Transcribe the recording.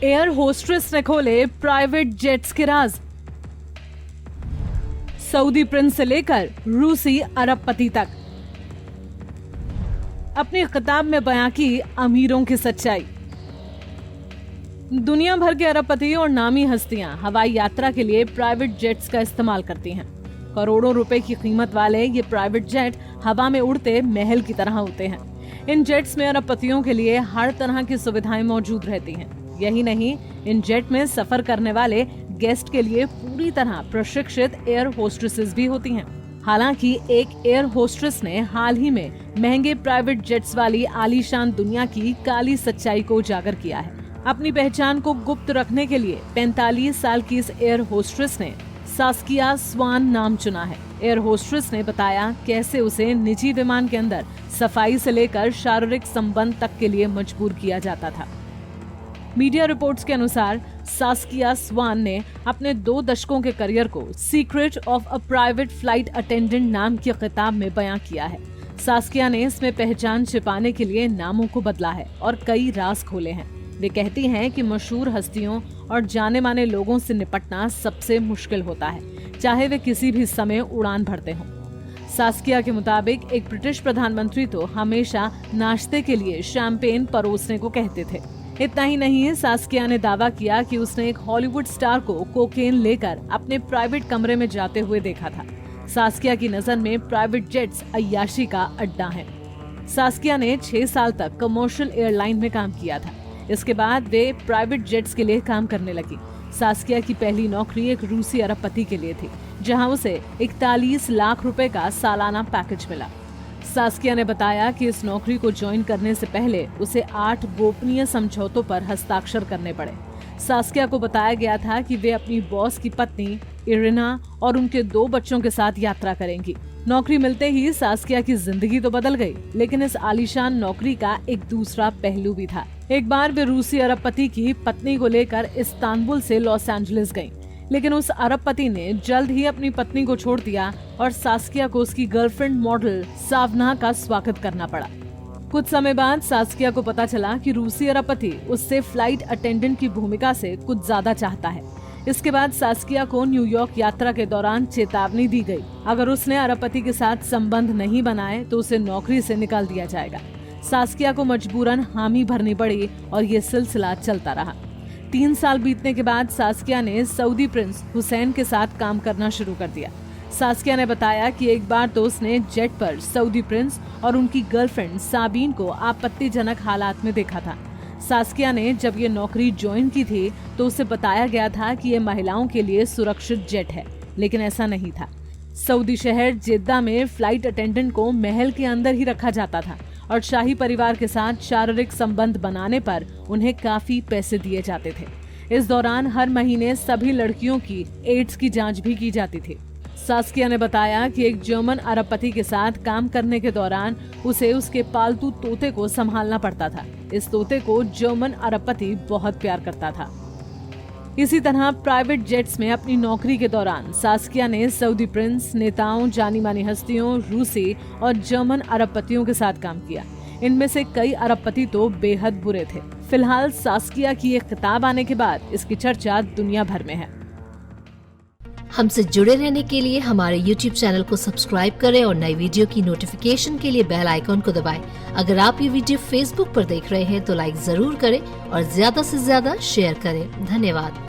Air hostess ने खोले private jets के राज। सऊदी प्रिंस से लेकर रूसी अरबपति तक अपने खिताब में बयां की अमीरों की सच्चाई। दुनिया भर के अरबपति और नामी हस्तियां हवाई यात्रा के लिए प्राइवेट जेट्स का इस्तेमाल करती हैं। करोड़ों रुपए की कीमत वाले ये प्राइवेट जेट हवा में उड़ते महल की तरह होते हैं। इन जेट्स में अरबपतियों के लिए हर तरह की सुविधाएं मौजूद रहती हैं। यही नहीं, इन जेट में सफर करने वाले गेस्ट के लिए पूरी तरह प्रशिक्षित एयर होस्ट्रेसेस भी होती हैं। हालांकि एक एयर होस्ट्रेस ने हाल ही में महंगे प्राइवेट जेट्स वाली आलीशान दुनिया की काली सच्चाई को उजागर किया है। अपनी पहचान को गुप्त रखने के लिए 45 साल की इस एयर होस्ट्रेस ने सास्किया स्वान नाम चुना है। एयर होस्ट्रेस ने बताया कैसे उसे निजी विमान के अंदर सफाई से लेकर शारीरिक संबंध तक के लिए मजबूर किया जाता था। मीडिया रिपोर्ट्स के अनुसार सास्किया स्वान ने अपने 2 दशकों के करियर को secret of a private flight attendant नाम की किताब में बयां किया है। सास्किया ने इसमें पहचान छिपाने के लिए नामों को बदला है और कई राज खोले हैं। वे कहती हैं कि मशहूर हस्तियों और जाने माने लोगों से निपटना सबसे मुश्किल होता है, चाहे वे किसी भी समय उड़ान भरते हों। सास्किया के मुताबिक एक ब्रिटिश प्रधानमंत्री तो हमेशा नाश्ते के लिए शैंपेन परोसने को कहते थे। इतना ही नहीं, सास्किया ने दावा किया कि उसने एक हॉलीवुड स्टार को कोकेन लेकर अपने प्राइवेट कमरे में जाते हुए देखा था। सास्किया की नजर में प्राइवेट जेट्स अय्याशी का अड्डा है। सास्किया ने 6 साल तक कमर्शियल एयरलाइन में काम किया था। इसके बाद वे प्राइवेट जेट्स के लिए काम करने लगी। सास्किया की पहली नौकरी एक रूसी अरबपति के लिए थी, जहां उसे 41 लाख रुपए का सालाना पैकेज मिला। सास्किया ने बताया कि इस नौकरी को ज्वाइन करने से पहले उसे 8 गोपनीय समझौतों पर हस्ताक्षर करने पड़े। सास्किया को बताया गया था कि वे अपनी बॉस की पत्नी इरिना और उनके 2 बच्चों के साथ यात्रा करेंगी। नौकरी मिलते ही सास्किया की जिंदगी तो बदल गई, लेकिन इस आलीशान नौकरी का एक दूसरा पहलू भी था। एक बार वे रूसी अरबपति की पत्नी को लेकर इस्तांबुल से लॉस एंजलिस गईं, लेकिन उस अरबपति ने जल्द ही अपनी पत्नी को छोड़ दिया और सास्किया को उसकी गर्लफ्रेंड मॉडल सावना का स्वागत करना पड़ा। कुछ समय बाद सास्किया को पता चला कि रूसी अरबपति उससे फ्लाइट अटेंडेंट की भूमिका से कुछ ज्यादा चाहता है। इसके बाद सास्किया को न्यूयॉर्क यात्रा के दौरान चेतावनी दी गई, अगर उसने अरबपति के साथ संबंध नहीं बनाए तो उसे नौकरी से निकाल दिया जाएगा। सास्किया को मजबूरन हामी भरनी पड़ी और ये सिलसिला चलता रहा। 3 साल बीतने के बाद सास्किया ने सऊदी प्रिंस हुसैन के साथ काम करना शुरू कर दिया। सास्किया ने बताया कि एक बार तो उसने जेट पर सऊदी प्रिंस और उनकी गर्लफ्रेंड साबीन को आपत्तिजनक हालात में देखा था। सास्किया ने जब ये नौकरी ज्वाइन की थी तो उसे बताया गया था कि ये महिलाओं के लिए सुरक्षित जेट है, लेकिन ऐसा नहीं था। सऊदी शहर जेद्दा में फ्लाइट अटेंडेंट को महल के अंदर ही रखा जाता था और शाही परिवार के साथ शारीरिक संबंध बनाने पर उन्हें काफी पैसे दिए जाते थे। इस दौरान हर महीने सभी लड़कियों की एड्स की जांच भी की जाती थी। सास्किया ने बताया कि एक जर्मन अरबपति के साथ काम करने के दौरान उसे उसके पालतू तोते को संभालना पड़ता था। इस तोते को जर्मन अरबपति बहुत प्यार करता था। इसी तरह प्राइवेट जेट्स में अपनी नौकरी के दौरान सास्किया ने सऊदी प्रिंस, नेताओं, जानी मानी हस्तियों, रूसी और जर्मन अरबपतियों के साथ काम किया। इनमें से कई अरबपति तो बेहद बुरे थे। फिलहाल सास्किया की एक किताब आने के बाद इसकी चर्चा दुनिया भर में है। हमसे जुड़े रहने के लिए हमारे YouTube चैनल को सब्सक्राइब करें और नई वीडियो की नोटिफिकेशन के लिए बेल आइकॉन को दबाएं। अगर आप ये वीडियो Facebook पर देख रहे हैं तो लाइक जरूर करें और ज्यादा से ज्यादा शेयर करें। धन्यवाद।